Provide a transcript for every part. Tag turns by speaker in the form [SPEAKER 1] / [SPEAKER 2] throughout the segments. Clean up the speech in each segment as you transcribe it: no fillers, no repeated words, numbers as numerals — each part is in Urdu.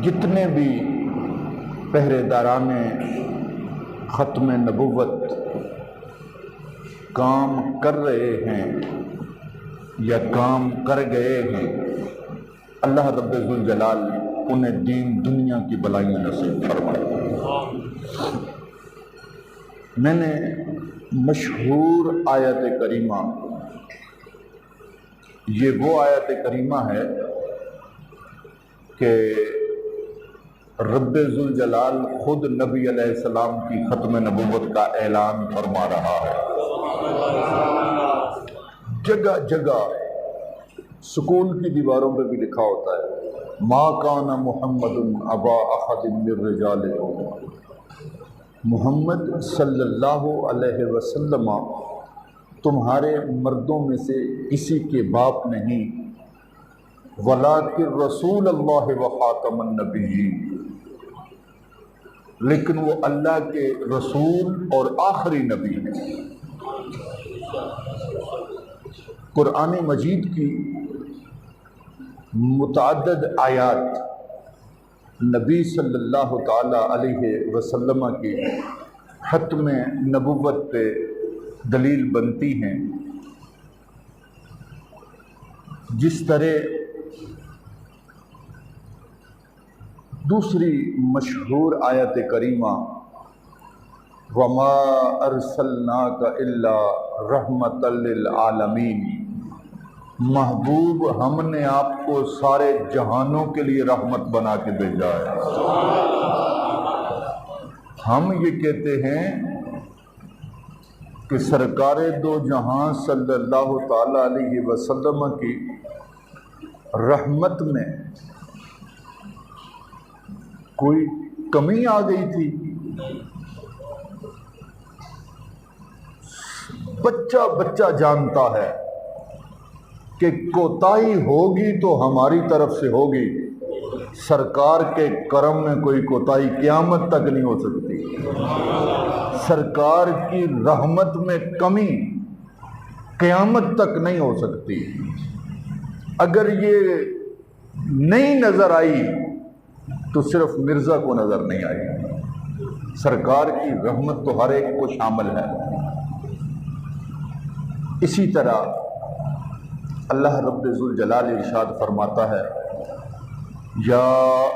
[SPEAKER 1] جتنے بھی پہرے داران ختم نبوت کام کر رہے ہیں یا کام کر گئے ہیں، اللہ رب ذوالجلال انہیں دین دنیا کی بلائیاں نصیب فرمائے۔ میں نے مشہور آیت کریمہ، یہ وہ آیت کریمہ ہے کہ رب ذوالجلال خود نبی علیہ السلام کی ختم نبوت کا اعلان فرما رہا ہے۔ جگہ جگہ سکول کی دیواروں پہ بھی لکھا ہوتا ہے ما کان محمد ابا احد من رجالکم، محمد صلی اللہ علیہ وسلم تمہارے مردوں میں سے کسی کے باپ نہیں، ولیکن رسول اللہ و خاتم النبیین، لیکن وہ اللہ کے رسول اور آخری نبی ہیں۔ قرآن مجید کی متعدد آیات نبی صلی اللہ تعالی علیہ وسلم کی ختم نبوت پہ دلیل بنتی ہیں۔ جس طرح دوسری مشہور آیت کریمہ وَمَا أَرْسَلْنَاكَ إِلَّا رَحْمَةً لِّلْعَالَمِينَ، محبوب ہم نے آپ کو سارے جہانوں کے لیے رحمت بنا کے بھیجا ہے۔ ہم یہ کہتے ہیں کہ سرکار دو جہاں صلی اللہ تعالی علیہ وسلم کی رحمت میں کوئی کمی آ گئی تھی؟ بچہ بچہ جانتا ہے کہ کوتاہی ہوگی تو ہماری طرف سے ہوگی، سرکار کے کرم میں کوئی کوتاہی قیامت تک نہیں ہو سکتی۔ سرکار کی رحمت میں کمی قیامت تک نہیں ہو سکتی۔ اگر یہ نہیں نظر آئی تو صرف مرزا کو نظر نہیں آئی، سرکار کی رحمت تو ہر ایک کو شامل ہے۔ اسی طرح اللہ رب ذوالجلال ارشاد فرماتا ہے یا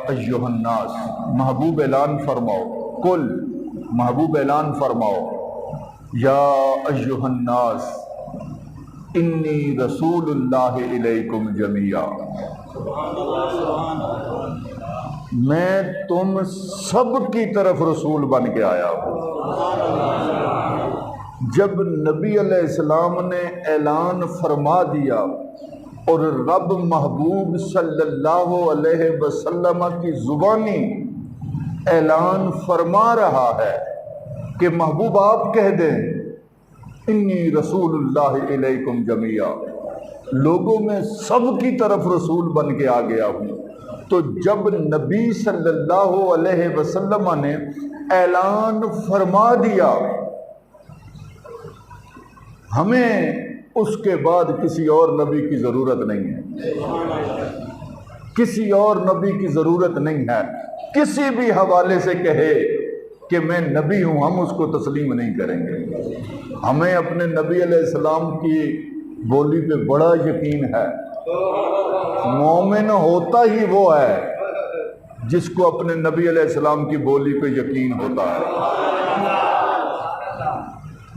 [SPEAKER 1] ایھا الناس، محبوب اعلان فرماؤ، کل محبوب اعلان فرماؤ یا ایھا الناس انی رسول اللہ الیکم جمیعا، میں تم سب کی طرف رسول بن کے آیا ہوں۔ جب نبی علیہ السلام نے اعلان فرما دیا اور رب محبوب صلی اللہ علیہ وسلم کی زبانی اعلان فرما رہا ہے کہ محبوب آپ کہہ دیں انی رسول اللہ الیکم جمیعا، لوگوں میں سب کی طرف رسول بن کے آ گیا ہوں، تو جب نبی صلی اللہ علیہ وسلم نے اعلان فرما دیا، ہمیں اس کے بعد کسی اور نبی کی ضرورت نہیں ہے، کسی اور نبی کی ضرورت نہیں ہے۔ کسی بھی حوالے سے کہے کہ میں نبی ہوں، ہم اس کو تسلیم نہیں کریں گے۔ ہمیں اپنے نبی علیہ السلام کی بولی پہ بڑا یقین ہے۔ مومن ہوتا ہی وہ ہے جس کو اپنے نبی علیہ السلام کی بولی پہ یقین ہوتا ہے۔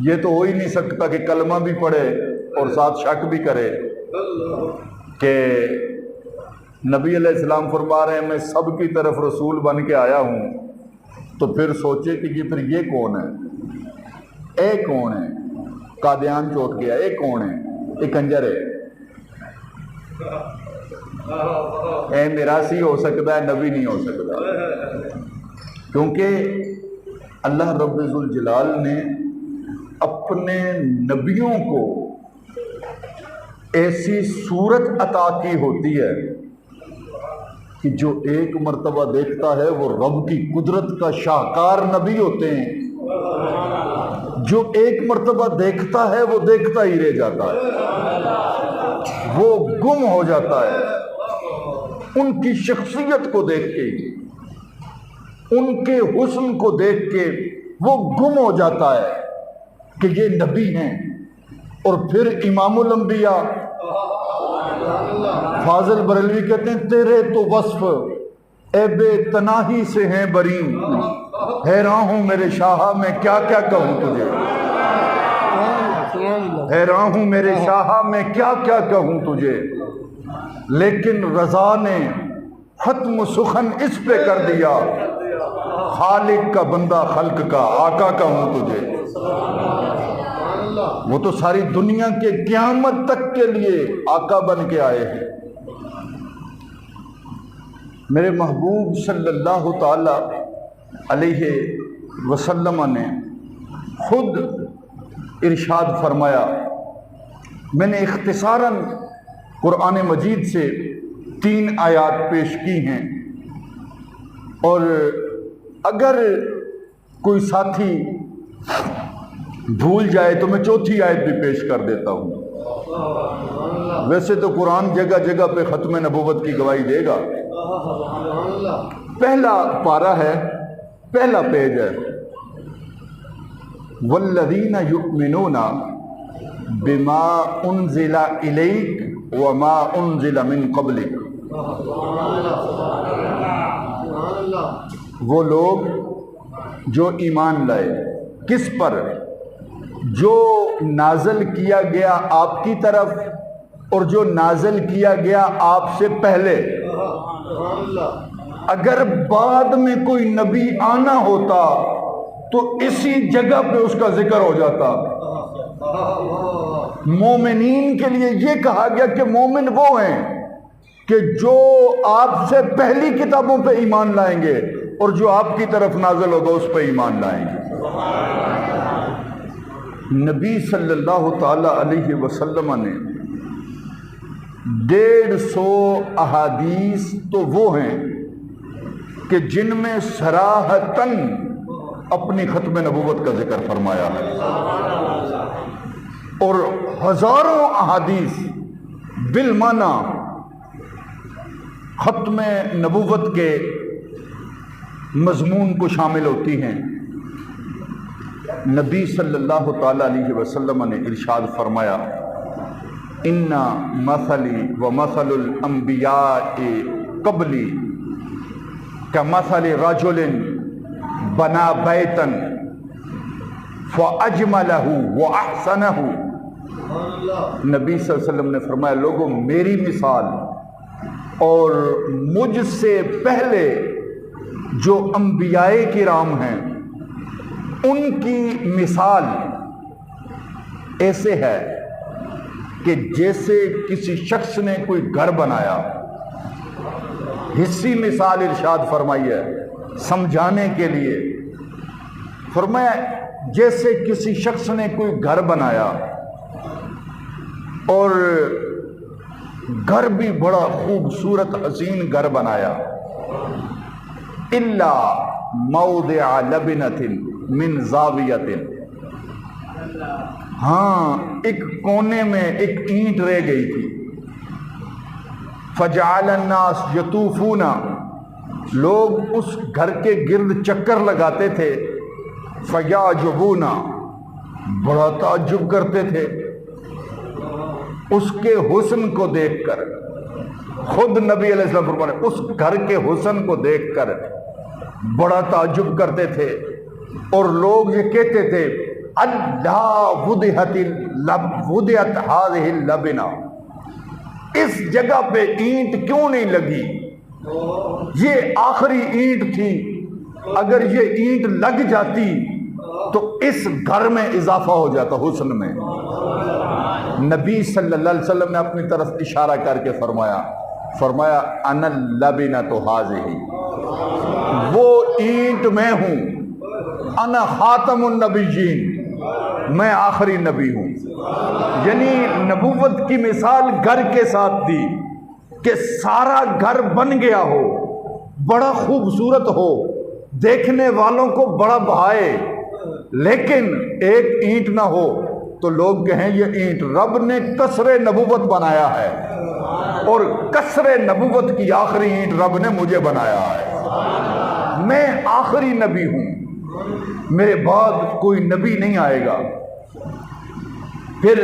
[SPEAKER 1] یہ تو ہو ہی نہیں سکتا کہ کلمہ بھی پڑھے اور ساتھ شک بھی کرے کہ نبی علیہ السلام فرما رہے ہیں میں سب کی طرف رسول بن کے آیا ہوں، تو پھر سوچے کہ یہ کون ہے، اے کون ہے، قادیان چوٹ گیا، اے کون ہے، اے کنجر ہے، اے میراثی ہو سکتا ہے، نبی نہیں ہو سکتا۔ کیونکہ اللہ رب ذوالجلال نے اپنے نبیوں کو ایسی صورت عطا کی ہوتی ہے کہ جو ایک مرتبہ دیکھتا ہے وہ رب کی قدرت کا شاہکار نبی ہوتے ہیں، جو ایک مرتبہ دیکھتا ہے وہ دیکھتا ہی رہ جاتا ہے، وہ گم ہو جاتا ہے۔ ان کی شخصیت کو دیکھ کے، ان کے حسن کو دیکھ کے وہ گم ہو جاتا ہے کہ یہ نبی ہیں۔ اور پھر امام الانبیاء فاضل بریلوی کہتے ہیں تیرے تو وصف عیب تناہی سے ہیں بری، حیران ہوں میرے شاہ میں کیا کیا کہوں تجھے، حیران ہوں میرے شاہ میں کیا کیا کہوں تجھے، لیکن رضا نے ختم سخن اس پہ کر دیا، خالق کا بندہ خلق کا آقا کہوں تجھے۔ وہ تو ساری دنیا کے قیامت تک کے لیے آقا بن کے آئے ہیں۔ میرے محبوب صلی اللہ تعالی علیہ وسلم نے خود ارشاد فرمایا، میں نے اختصاراً قرآن مجید سے 3 آیات پیش کی ہیں، اور اگر کوئی ساتھی بھول جائے تو میں 4تھی آیت بھی پیش کر دیتا ہوں۔ ویسے تو قرآن جگہ جگہ پہ ختم نبوت کی گواہی دے گا۔ پہلا پارہ ہے، پہلا پیج ہے، والذین یؤمنون بما انزل الیک وما انزل من قبلک، وہ لوگ جو ایمان لائے کس پر؟ جو نازل کیا گیا آپ کی طرف اور جو نازل کیا گیا آپ سے پہلے۔ اگر بعد میں کوئی نبی آنا ہوتا تو اسی جگہ پہ اس کا ذکر ہو جاتا۔ مومنین کے لیے یہ کہا گیا کہ مومن وہ ہیں کہ جو آپ سے پہلی کتابوں پہ ایمان لائیں گے اور جو آپ کی طرف نازل ہوگا اس پہ ایمان لائیں گے۔ نبی صلی اللہ تعالی علیہ وسلم نے 150 احادیث تو وہ ہیں کہ جن میں صراحتاً اپنی ختم نبوت کا ذکر فرمایا ہے، اور ہزاروں احادیث بالمعنی ختم نبوت کے مضمون کو شامل ہوتی ہیں۔ نبی صلی اللہ تعالی علیہ وسلم نے ارشاد فرمایا، ان مثلی ومثل الانبیاء قبلی کمثل رجل بنا بیتا فاجملہ واحسنہ۔ نبی صلی اللہ علیہ وسلم نے فرمایا، لوگوں میری مثال اور مجھ سے پہلے جو انبیاء کرام ہیں ان کی مثال ایسے ہے کہ جیسے کسی شخص نے کوئی گھر بنایا۔ حصی مثال ارشاد فرمائی ہے سمجھانے کے لیے، فرمایا جیسے کسی شخص نے کوئی گھر بنایا اور گھر بھی بڑا خوبصورت حسین گھر بنایا، الا موضع لبنۃ من زاویۃ، ہاں ایک کونے میں ایک اینٹ رہ گئی تھی، فجعل الناس یطوفون، لوگ اس گھر کے گرد چکر لگاتے تھے، فیعجبون، بڑا تعجب کرتے تھے اس کے حسن کو دیکھ کر۔ خود نبی علیہ السلام فرماتے اس گھر کے حسن کو دیکھ کر بڑا تعجب کرتے تھے، اور لوگ یہ کہتے تھے اللہ وضعت هذه اللبنہ، اس جگہ پہ اینٹ کیوں نہیں لگی؟ یہ آخری اینٹ تھی، اگر یہ اینٹ لگ جاتی تو اس گھر میں اضافہ ہو جاتا حسن میں۔ نبی صلی اللہ علیہ وسلم نے اپنی طرف اشارہ کر کے فرمایا انا اللبنۃ هذه، وہ اینٹ میں ہوں، انا خاتم النبیین، میں آخری نبی ہوں۔ یعنی نبوت کی مثال گھر کے ساتھ دی کہ سارا گھر بن گیا ہو، بڑا خوبصورت ہو، دیکھنے والوں کو بڑا بھائے، لیکن ایک اینٹ نہ ہو تو لوگ کہیں یہ اینٹ، رب نے قصر نبوت بنایا ہے، اور قصر نبوت کی آخری اینٹ رب نے مجھے بنایا ہے. میں آخری نبی ہوں، میرے بعد کوئی نبی نہیں آئے گا. پھر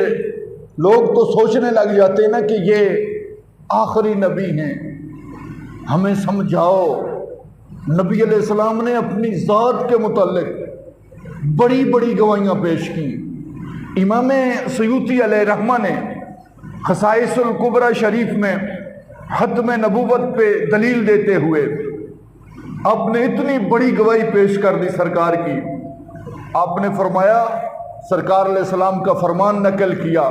[SPEAKER 1] لوگ تو سوچنے لگ جاتے ہیں نا کہ یہ آخری نبی ہیں، ہمیں سمجھاؤ. نبی علیہ السلام نے اپنی ذات کے متعلق بڑی بڑی گواہیاں پیش کی. امام سیوطی علیہ رحمہ نے خصائص الکبریٰ شریف میں ختم نبوت پہ دلیل دیتے ہوئے آپ نے اتنی بڑی گواہی پیش کر دی سرکار کی. آپ نے فرمایا، سرکار علیہ السلام کا فرمان نقل کیا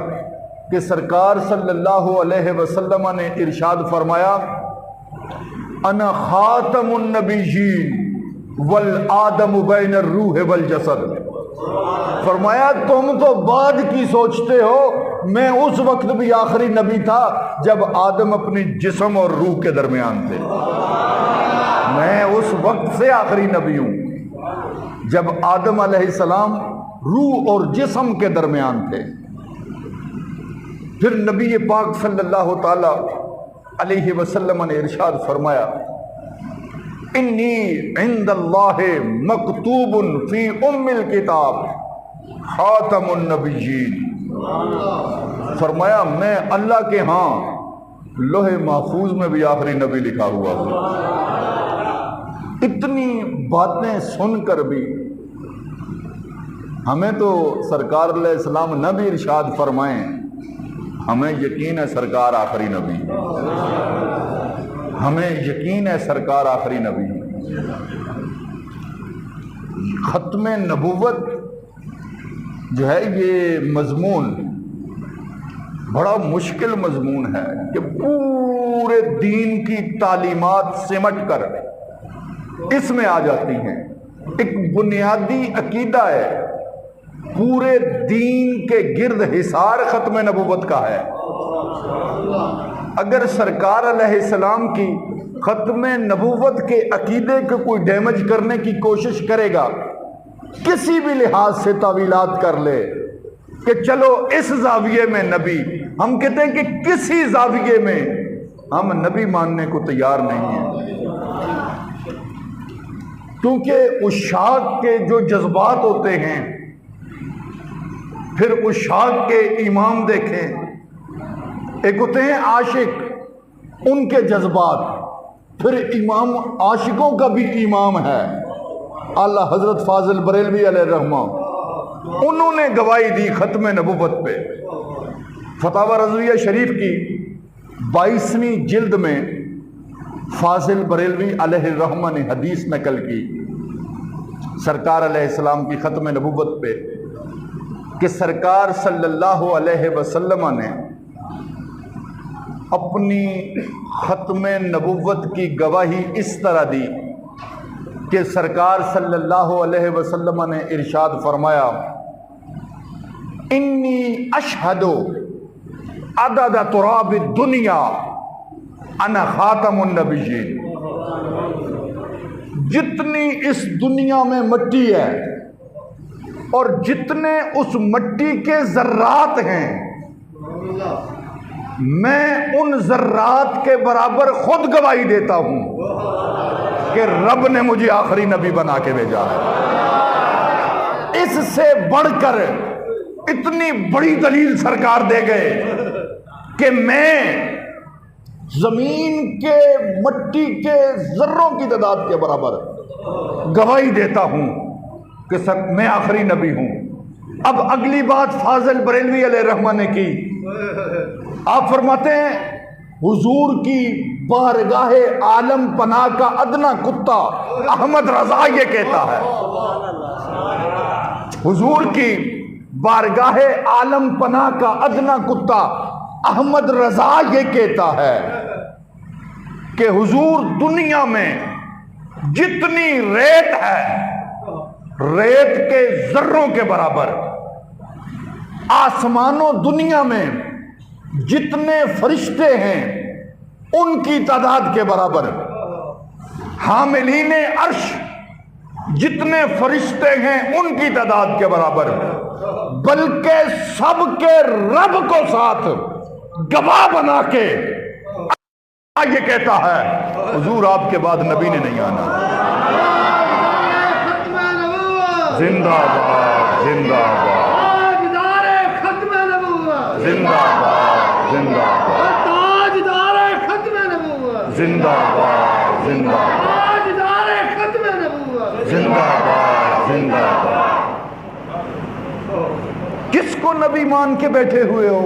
[SPEAKER 1] کہ سرکار صلی اللہ علیہ وسلم نے ارشاد فرمایا، انا خاتم النبیین والآدم بین الروح والجسد. فرمایا تم تو بعد کی سوچتے ہو، میں اس وقت بھی آخری نبی تھا جب آدم اپنی جسم اور روح کے درمیان تھے. میں اس وقت سے آخری نبی ہوں جب آدم علیہ السلام روح اور جسم کے درمیان تھے. پھر نبی پاک صلی اللہ تعالی علیہ وسلم نے ارشاد فرمایا، انی عند اللہ مکتوب فی ام الکتاب خاتم النبیین. فرمایا میں اللہ کے ہاں لوح محفوظ میں بھی آخری نبی لکھا ہوا ہوں. اتنی باتیں سن کر بھی ہمیں تو سرکار علیہ السلام نہ بھی ارشاد فرمائیں، ہمیں یقین ہے سرکار آخری نبی، ہمیں یقین ہے سرکار آخری نبی. ختم نبوت جو ہے یہ مضمون بڑا مشکل مضمون ہے کہ پورے دین کی تعلیمات سمٹ کر اس میں آ جاتی ہیں. ایک بنیادی عقیدہ ہے، پورے دین کے گرد حصار ختم نبوت کا ہے. اگر سرکار علیہ السلام کی ختم نبوت کے عقیدے کو کوئی ڈیمیج کرنے کی کوشش کرے گا، کسی بھی لحاظ سے تعویلات کر لے کہ چلو اس زاویے میں نبی، ہم کہتے ہیں کہ کسی زاویے میں ہم نبی ماننے کو تیار نہیں ہیں. کیونکہ عشاق کے جو جذبات ہوتے ہیں، پھر عشاق کے امام دیکھیں، ایک ہوتے ہیں عاشق، ان کے جذبات، پھر امام عاشقوں کا بھی امام ہے اعلیٰ حضرت فاضل بریلوی علیہ الرحمہ. انہوں نے گواہی دی ختم نبوت پہ. فتاوی رضویہ شریف کی 22ویں جلد میں فاضل بریلوی علیہ الرحمہ نے حدیث نقل کی سرکار علیہ السلام کی ختم نبوت پہ کہ سرکار صلی اللہ علیہ وسلم نے اپنی ختم نبوت کی گواہی اس طرح دی کہ سرکار صلی اللہ علیہ وسلم نے ارشاد فرمایا، انی اشہد عدد تراب الدنیا انا خاتم النبیین. جتنی اس دنیا میں مٹی ہے اور جتنے اس مٹی کے ذرات ہیں، میں ان ذرات کے برابر خود گواہی دیتا ہوں کہ رب نے مجھے آخری نبی بنا کے بھیجا ہے. اس سے بڑھ کر اتنی بڑی دلیل سرکار دے گئے کہ میں زمین کے مٹی کے ذروں کی تعداد کے برابر گواہی دیتا ہوں کہ میں آخری نبی ہوں. اب اگلی بات فاضل بریلوی علیہ الرحمہ نے کی. آپ فرماتے ہیں حضور کی بارگاہ عالم پناہ کا ادنا کتا احمد رضا یہ کہتا ہے، حضور کی بارگاہ عالم پناہ کا ادنا کتا احمد رضا یہ کہتا ہے کہ حضور دنیا میں جتنی ریت ہے، ریت کے ذروں کے برابر، آسمان و دنیا میں جتنے فرشتے ہیں ان کی تعداد کے برابر، حاملین عرش جتنے فرشتے ہیں ان کی تعداد کے برابر، بلکہ سب کے رب کو ساتھ گواہ بنا کے یہ کہتا ہے حضور آپ کے بعد نبی نے نہیں آنا. زندہ باد زندہ باد زندہ باد زندہ باد زندہ باد زندہ باد زندہ باد زندہ باد. کس کو نبی مان کے بیٹھے ہوئے ہو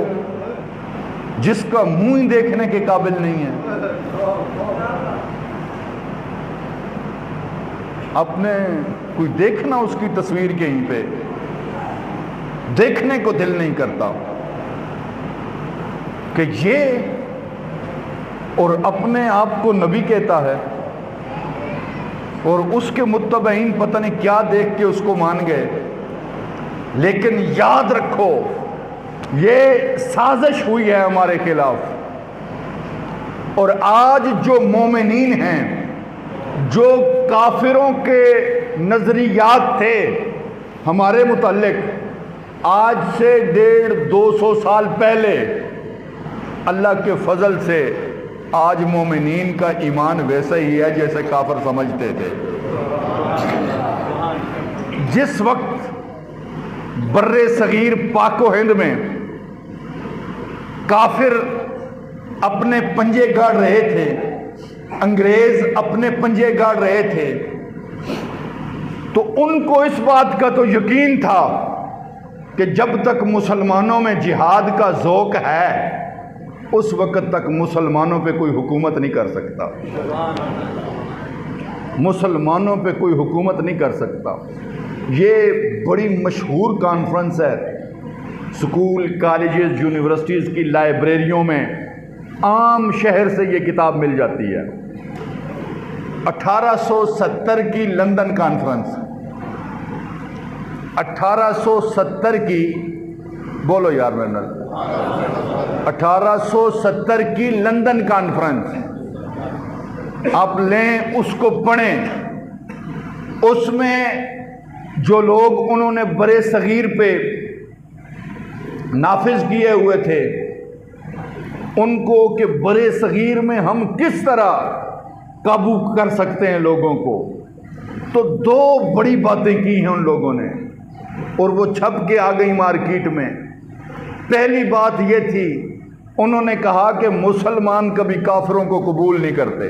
[SPEAKER 1] جس کا منہ ہی دیکھنے کے قابل نہیں ہے؟ اپنے کوئی دیکھنا اس کی تصویر کہیں پہ دیکھنے کو دل نہیں کرتا کہ یہ اور اپنے آپ کو نبی کہتا ہے اور اس کے متبعین پتہ نہیں کیا دیکھ کے اس کو مان گئے. لیکن یاد رکھو یہ سازش ہوئی ہے ہمارے خلاف. اور آج جو مومنین ہیں جو کافروں کے نظریات تھے ہمارے متعلق آج سے 150-200 سال پہلے اللہ کے فضل سے آج مومنین کا ایمان ویسا ہی ہے جیسے کافر سمجھتے تھے. جس وقت بر صغیر پاک و ہند میں کافر اپنے پنجے گاڑ رہے تھے, انگریز اپنے پنجے گاڑ رہے تھے, تو ان کو اس بات کا تو یقین تھا کہ جب تک مسلمانوں میں جہاد کا ذوق ہے اس وقت تک مسلمانوں پہ کوئی حکومت نہیں کر سکتا. مسلمانوں پہ کوئی حکومت نہیں کر سکتا. یہ بڑی مشہور کانفرنس ہے. سکول, کالجز, یونیورسٹیز کی لائبریریوں میں عام شہر سے یہ کتاب مل جاتی ہے. 1870 کی لندن کانفرنس, 1870 کی, بولو یار میرے 1870 کی لندن کانفرنس آپ لیں, اس کو پڑھیں. اس میں جو لوگ انہوں نے برے صغیر پہ نافذ کیے ہوئے تھے ان کو کہ برے صغیر میں ہم کس طرح قابو کر سکتے ہیں لوگوں کو, تو 2 بڑی باتیں کی ہیں ان لوگوں نے اور وہ چھپ کے آ گئی مارکیٹ میں. پہلی بات یہ تھی, انہوں نے کہا کہ مسلمان کبھی کافروں کو قبول نہیں کرتے.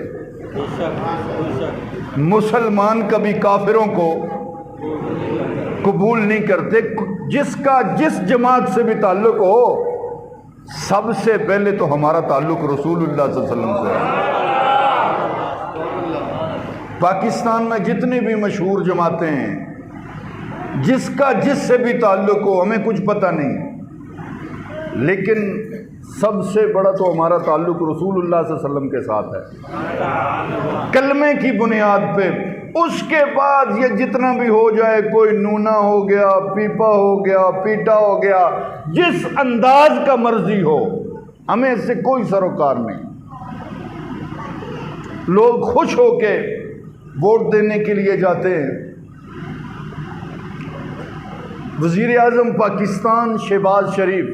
[SPEAKER 1] مسلمان کبھی کافروں کو قبول نہیں کرتے. جس کا جس جماعت سے بھی تعلق ہو سب سے پہلے تو ہمارا تعلق رسول اللہ صلی اللہ علیہ وسلم سے ہے. پاکستان میں جتنی بھی مشہور جماعتیں ہیں جس کا جس سے بھی تعلق ہو ہمیں کچھ پتہ نہیں, لیکن سب سے بڑا تو ہمارا تعلق رسول اللہ صلی اللہ علیہ وسلم کے ساتھ ہے کلمے کی بنیاد پہ. اس کے بعد یہ جتنا بھی ہو جائے, کوئی نونا ہو گیا, پیپا ہو گیا, پیٹا ہو گیا, جس انداز کا مرضی ہو, ہمیں اس سے کوئی سروکار نہیں. لوگ خوش ہو کے ووٹ دینے کے لیے جاتے ہیں. وزیر اعظم پاکستان شہباز شریف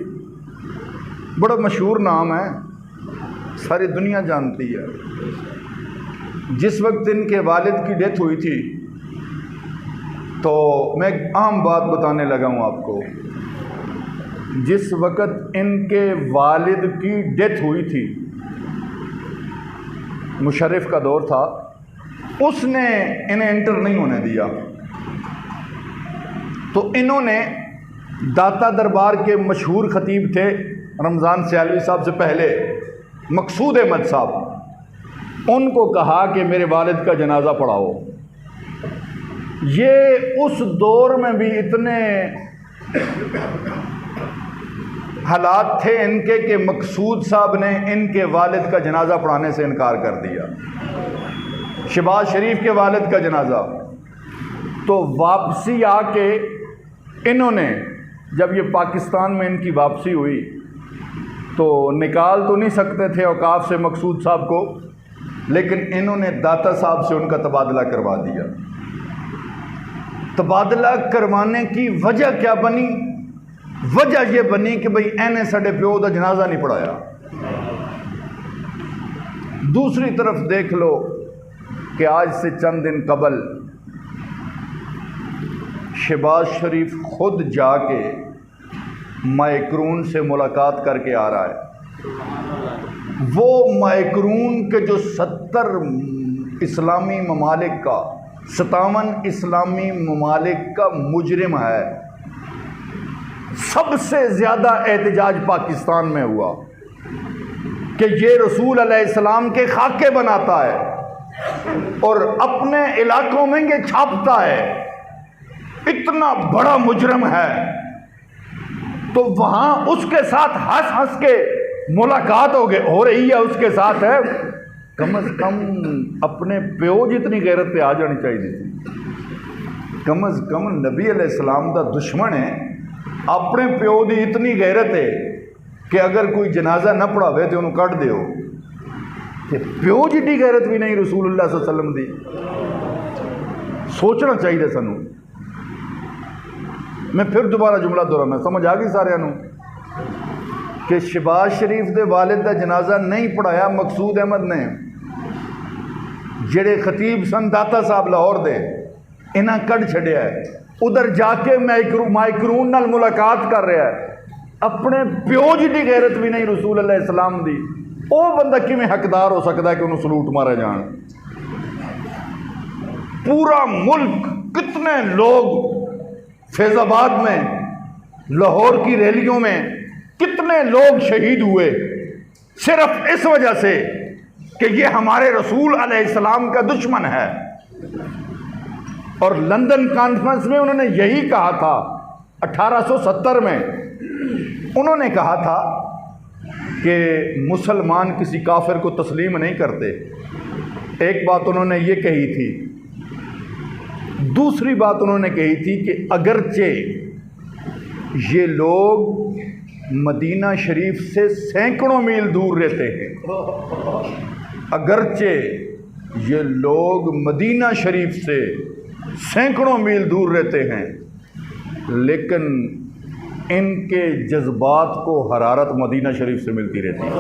[SPEAKER 1] بڑا مشہور نام ہے, ساری دنیا جانتی ہے. جس وقت ان کے والد کی ڈیتھ ہوئی تھی تو میں ایک عام بات بتانے لگا ہوں آپ کو. جس وقت ان کے والد کی ڈیتھ ہوئی تھی, مشرف کا دور تھا, اس نے انہیں انٹر نہیں ہونے دیا. تو انہوں نے داتا دربار کے مشہور خطیب تھے رمضان سیالوی صاحب سے پہلے, مقصود احمد صاحب, ان کو کہا کہ میرے والد کا جنازہ پڑھاؤ. یہ اس دور میں بھی اتنے حالات تھے ان کے کہ مقصود صاحب نے ان کے والد کا جنازہ پڑھانے سے انکار کر دیا. شہباز شریف کے والد کا جنازہ. تو واپسی آ کے انہوں نے, جب یہ پاکستان میں ان کی واپسی ہوئی تو نکال تو نہیں سکتے تھے اوقاف سے مقصود صاحب کو, لیکن انہوں نے داتا صاحب سے ان کا تبادلہ کروا دیا. تبادلہ کروانے کی وجہ کیا بنی؟ وجہ یہ بنی کہ بھئی اینے ساڈے پیو دا جنازہ نہیں پڑھایا. دوسری طرف دیکھ لو کہ آج سے چند دن قبل شہباز شریف خود جا کے مائکرون سے ملاقات کر کے آ رہا ہے۔ وہ مائکرون کے جو 70 اسلامی ممالک کا 57 اسلامی ممالک کا مجرم ہے، سب سے زیادہ احتجاج پاکستان میں ہوا کہ یہ رسول علیہ السلام کے خاکے بناتا ہے اور اپنے علاقوں میں یہ چھاپتا ہے، اتنا بڑا مجرم ہے۔ تو وہاں اس کے ساتھ ہنس ہنس کے ملاقات ہو رہی ہے، اس کے ساتھ ہے، کم از کم اپنے پیو جتنی غیرت پہ آ جانی چاہیے تھی۔ کم از کم نبی علیہ السلام دا دشمن ہے، اپنے پیو دی اتنی غیرت ہے کہ اگر کوئی جنازہ نہ پڑھاوے تو انہوں کٹ دیو۔ کہ پیو جتنی غیرت بھی نہیں رسول اللہ صلی اللہ علیہ وسلم دی، سوچنا چاہیے سنوں۔ میں پھر دوبارہ جملہ دہرانا، سمجھ آ گئی سارے انہوں کہ شہباز شریف دے والد دا جنازہ نہیں پڑھایا مقصود احمد نے، جڑے خطیب سن داتا صاحب لاہور دے، انہاں کٹ چھڑیا ہے، ادھر جا کے مائکرون نال ملاقات کر رہا ہے، اپنے پیو جی غیرت بھی نہیں رسول اللہ السلام دی، او بندہ کیویں حقدار ہو سکتا ہے کہ انہوں سلوٹ مارے جان؟ پورا ملک، کتنے لوگ فیض آباد میں، لاہور کی ریلیوں میں کتنے لوگ شہید ہوئے صرف اس وجہ سے کہ یہ ہمارے رسول علیہ السلام کا دشمن ہے۔ اور لندن کانفرنس میں انہوں نے یہی کہا تھا 1870 میں، انہوں نے کہا تھا کہ مسلمان کسی کافر کو تسلیم نہیں کرتے۔ ایک بات انہوں نے یہ کہی تھی، دوسری بات انہوں نے کہی تھی کہ اگرچہ یہ لوگ مدینہ شریف سے سینکڑوں میل دور رہتے ہیں، اگرچہ یہ لوگ مدینہ شریف سے سینکڑوں میل دور رہتے ہیں، لیکن ان کے جذبات کو حرارت مدینہ شریف سے ملتی رہتی ہے۔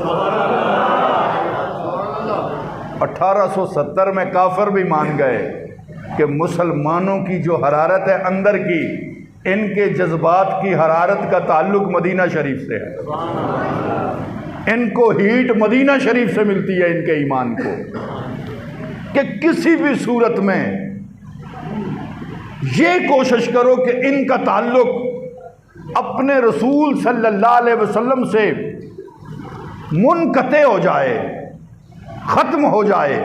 [SPEAKER 1] 1870 میں کافر بھی مان گئے کہ مسلمانوں کی جو حرارت ہے اندر کی، ان کے جذبات کی حرارت کا تعلق مدینہ شریف سے ہے، ان کو ہیٹ مدینہ شریف سے ملتی ہے، ان کے ایمان کو، کہ کسی بھی صورت میں یہ کوشش کرو کہ ان کا تعلق اپنے رسول صلی اللہ علیہ وسلم سے منقطع ہو جائے، ختم ہو جائے،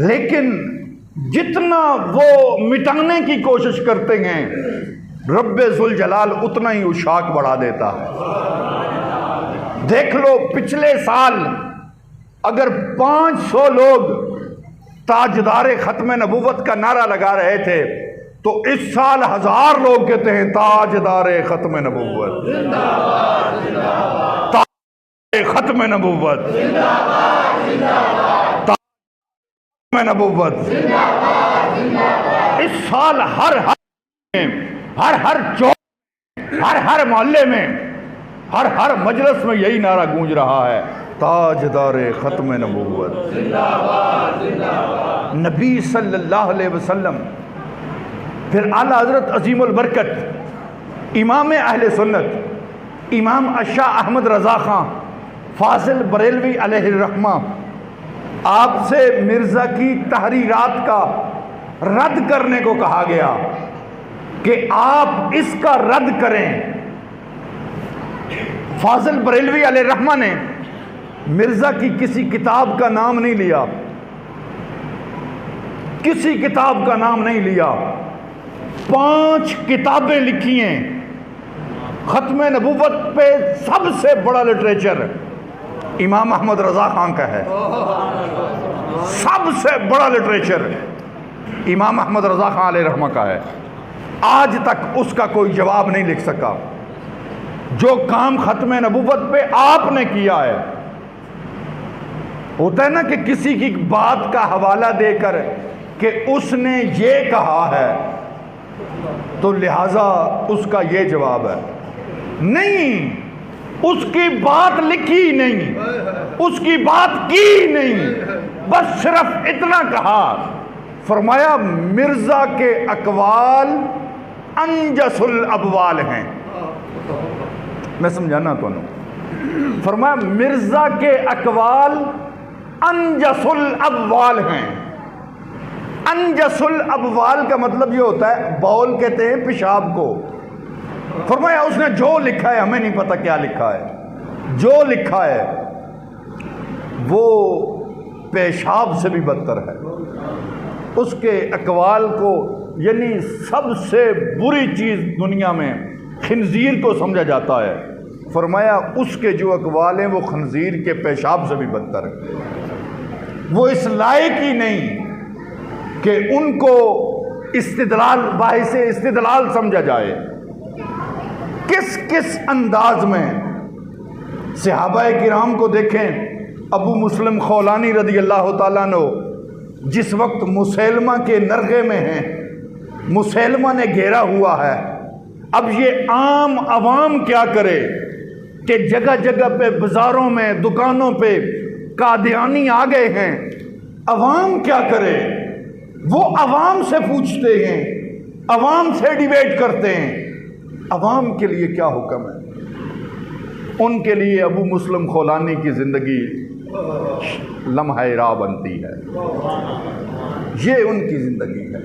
[SPEAKER 1] لیکن جتنا وہ مٹانے کی کوشش کرتے ہیں رب ذوالجلال اتنا ہی اشاق بڑھا دیتا ہے۔ دیکھ لو پچھلے سال اگر 500 لوگ تاجدار ختم نبوت کا نعرہ لگا رہے تھے تو اس سال 1000 لوگ کہتے ہیں تاجدار ختم نبوت، تاجدار ختم نبوت، ختم نبوت۔ اس سال ہر چوک، ہر محلے میں، ہر مجلس میں یہی نعرہ گونج رہا ہے، تاجدار ختم نبوت۔ نبی صلی اللہ علیہ وسلم، پھر اعلیٰ حضرت عظیم البرکت امام اہل سنت امام الشاہ احمد رضا خان فاضل بریلوی علیہ الرحمہ، آپ سے مرزا کی تحریرات کا رد کرنے کو کہا گیا کہ آپ اس کا رد کریں۔ فاضل بریلوی علیہ الرحمہ نے مرزا کی کسی کتاب کا نام نہیں لیا، کسی کتاب کا نام نہیں لیا، 5 کتابیں لکھی ہیں۔ ختم نبوت پہ سب سے بڑا لٹریچر امام احمد رضا خان کا ہے، سب سے بڑا لٹریچر امام احمد رضا خان علیہ رحمہ کا ہے۔ آج تک اس کا کوئی جواب نہیں لکھ سکا۔ جو کام ختم نبوت پہ آپ نے کیا ہے، ہوتا ہے نا کہ کسی کی بات کا حوالہ دے کر کہ اس نے یہ کہا ہے تو لہٰذا اس کا یہ جواب ہے، نہیں، اس کی بات لکھی نہیں، اس کی بات کی نہیں، بس صرف اتنا کہا، فرمایا مرزا کے اقوال انجس الابوال ہیں۔ میں سمجھانا تو نہیں، فرمایا مرزا کے اقوال انجس الابوال ہیں۔ انجس الابوال کا مطلب یہ ہوتا ہے، بول کہتے ہیں پیشاب کو۔ فرمایا اس نے جو لکھا ہے، ہمیں نہیں پتہ کیا لکھا ہے، جو لکھا ہے وہ پیشاب سے بھی بدتر ہے۔ اس کے اقوال کو، یعنی سب سے بری چیز دنیا میں خنزیر کو سمجھا جاتا ہے، فرمایا اس کے جو اقوال ہیں وہ خنزیر کے پیشاب سے بھی بدتر ہے۔ وہ اس لائق ہی نہیں کہ ان کو استدلال، باعث استدلال سمجھا جائے۔ کس کس انداز میں صحابہ کرام کو دیکھیں، ابو مسلم خولانی رضی اللہ تعالیٰ عنہ جس وقت مسیلمہ کے نرغے میں ہیں، مسیلمہ نے گھیرا ہوا ہے، اب یہ عام عوام کیا کرے کہ جگہ جگہ پہ، بازاروں میں، دکانوں پہ قادیانی آ گئے ہیں، عوام کیا کرے؟ وہ عوام سے پوچھتے ہیں، عوام سے ڈیبیٹ کرتے ہیں، عوام کے لیے کیا حکم ہے؟ ان کے لیے ابو مسلم خولانی کی زندگی لمحہ راہ بنتی ہے۔ یہ ان کی زندگی ہے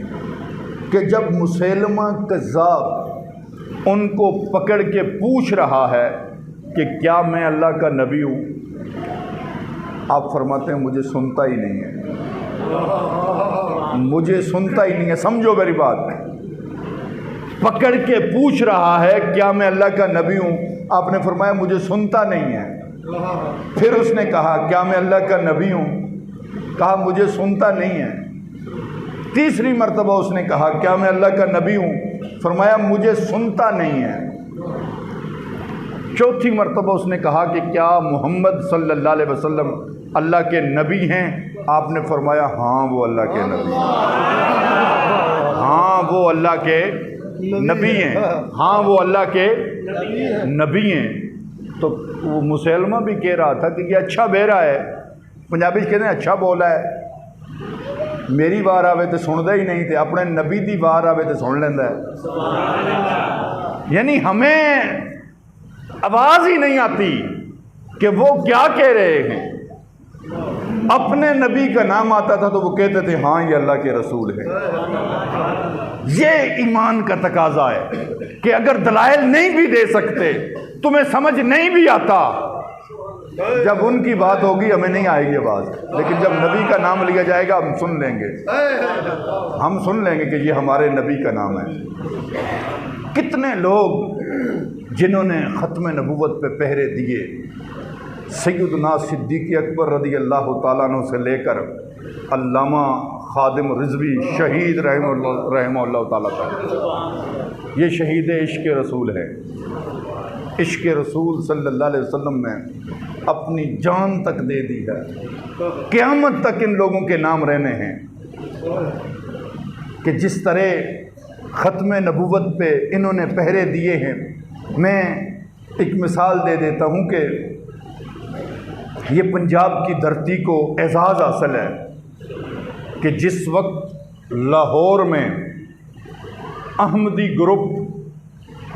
[SPEAKER 1] کہ جب مسیلمہ کذاب ان کو پکڑ کے پوچھ رہا ہے کہ کیا میں اللہ کا نبی ہوں، آپ فرماتے ہیں مجھے سنتا ہی نہیں ہے، مجھے سنتا ہی نہیں ہے۔ سمجھو میری بات، پکڑ کے پوچھ رہا ہے کیا میں اللہ کا نبی ہوں، آپ نے فرمایا مجھے سنتا نہیں ہے۔ پھر اس نے کہا کیا میں اللہ کا نبی ہوں، کہا مجھے سنتا نہیں ہے۔ تیسری مرتبہ اس نے کہا کیا میں اللہ کا نبی ہوں، فرمایا مجھے سنتا نہیں ہے۔ چوتھی مرتبہ اس نے کہا کہ کیا محمد صلی اللہ علیہ وسلم اللہ کے نبی ہیں، آپ نے فرمایا ہاں وہ اللہ کے نبی ہیں، ہاں وہ اللہ کے نبی ہیں، ہاں وہ اللہ کے نبی ہیں۔ تو وہ مسلمہ بھی کہہ رہا تھا کہ یہ اچھا بہرا ہے، پنجابی کہتے ہیں اچھا بولا ہے، میری وار آوے تو سندا ہی نہیں تھے، اپنے نبی دی وار آوے تو سن لیندہ ہے۔ یعنی ہمیں آواز ہی نہیں آتی کہ وہ کیا کہہ رہے ہیں۔ اپنے نبی کا نام آتا تھا تو وہ کہتے تھے ہاں یہ اللہ کے رسول ہیں۔ یہ ایمان کا تقاضا ہے کہ اگر دلائل نہیں بھی دے سکتے، تمہیں سمجھ نہیں بھی آتا، جب ان کی بات ہوگی ہمیں نہیں آئے گی آواز، لیکن جب نبی کا نام لیا جائے گا ہم سن لیں گے، ہم سن لیں گے کہ یہ ہمارے نبی کا نام ہے۔ کتنے لوگ جنہوں نے ختم نبوت پہ پہرے دیے، سیدنا صدیق اکبر رضی اللہ تعالیٰ عنہ سے لے کر علامہ خادم رضوی شہید رحمہ اللہ تعالیٰ تک، یہ شہید عشق رسول ہے۔ عشق رسول صلی اللہ علیہ وسلم نے اپنی جان تک دے دی ہے، قیامت تک ان لوگوں کے نام رہنے ہیں کہ جس طرح ختم نبوت پہ انہوں نے پہرے دیے ہیں۔ میں ایک مثال دے دیتا ہوں کہ یہ پنجاب کی دھرتی کو اعزاز حاصل ہے کہ جس وقت لاہور میں احمدی گروپ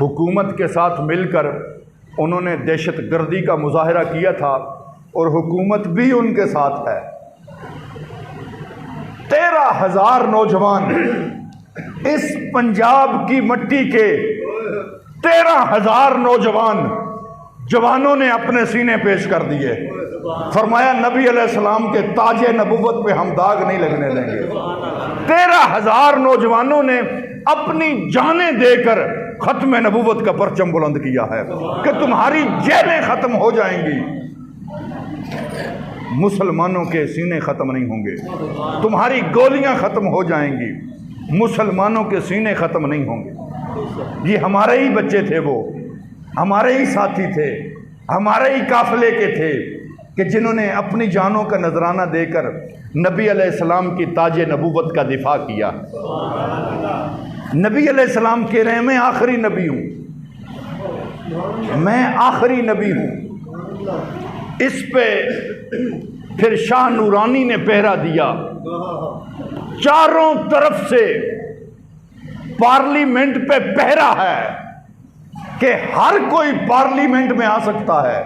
[SPEAKER 1] حکومت کے ساتھ مل کر انہوں نے دہشت گردی کا مظاہرہ کیا تھا اور حکومت بھی ان کے ساتھ ہے، 13,000 نوجوان اس پنجاب کی مٹی کے 13,000 نوجوان جوانوں نے اپنے سینے پیش کر دیے، فرمایا نبی علیہ السلام کے تاج نبوت پہ ہم داغ نہیں لگنے دیں گے۔ 13,000 نوجوانوں نے اپنی جانیں دے کر ختم نبوت کا پرچم بلند کیا ہے کہ تمہاری جیلیں ختم ہو جائیں گی، مسلمانوں کے سینے ختم نہیں ہوں گے، تمہاری گولیاں ختم ہو جائیں گی، مسلمانوں کے سینے ختم نہیں ہوں گے۔ یہ ہمارے ہی بچے تھے، وہ ہمارے ہی ساتھی تھے، ہمارے ہی قافلے کے تھے کہ جنہوں نے اپنی جانوں کا نذرانہ دے کر نبی علیہ السلام کی تاج نبوت کا دفاع کیا۔ نبی علیہ السلام کہہ رہے ہیں میں آخری نبی ہوں،
[SPEAKER 2] میں آخری نبی ہوں۔ اس پہ پھر شاہ نورانی نے پہرا دیا، چاروں طرف سے پارلیمنٹ پہ پہرا ہے کہ ہر کوئی پارلیمنٹ میں آ سکتا ہے۔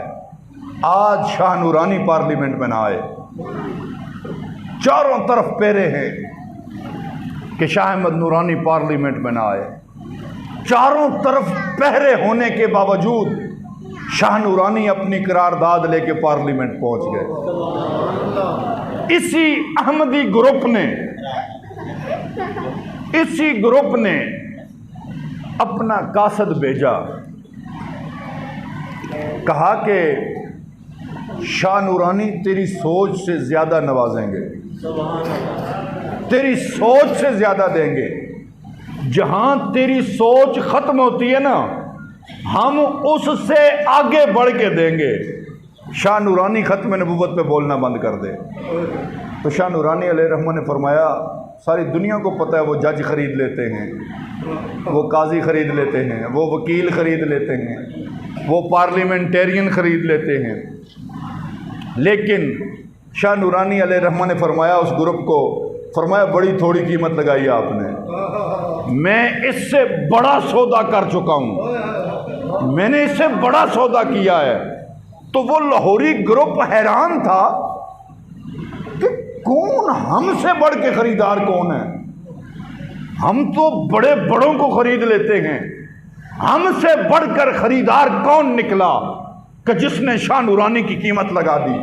[SPEAKER 2] آج شاہ نورانی پارلیمنٹ میں نہ آئے، چاروں طرف پہرے ہیں کہ شاہ احمد نورانی پارلیمنٹ میں نہ آئے۔ چاروں طرف پہرے ہونے کے باوجود شاہ نورانی اپنی قرارداد لے کے پارلیمنٹ پہنچ گئے۔ اسی احمدی گروپ نے اپنا قاصد بھیجا، کہا کہ شاہ نورانی تیری سوچ سے زیادہ نوازیں گے، تیری سوچ سے زیادہ دیں گے، جہاں تیری سوچ ختم ہوتی ہے نا ہم اس سے آگے بڑھ کے دیں گے۔ شاہ نورانی ختم نبوت پہ بولنا بند کر دے۔ تو شاہ نورانی علیہ الرحمہ نے فرمایا ساری دنیا کو پتہ ہے وہ جج خرید لیتے ہیں، وہ قاضی خرید لیتے ہیں، وہ وکیل خرید لیتے ہیں، وہ پارلیمنٹیرین خرید لیتے ہیں، لیکن شاہ نورانی علیہ الرحمہ نے فرمایا اس گروپ کو، فرمایا بڑی تھوڑی قیمت لگائی آپ نے، میں اس سے بڑا سودا کر چکا ہوں، میں نے اس سے بڑا سودا کیا ہے۔ تو وہ لاہوری گروپ حیران تھا کہ کون ہم سے بڑھ کے خریدار کون ہے، ہم تو بڑے بڑوں کو خرید لیتے ہیں، ہم سے بڑھ کر خریدار کون نکلا کہ جس نے شاہ نورانی کی قیمت لگا دی۔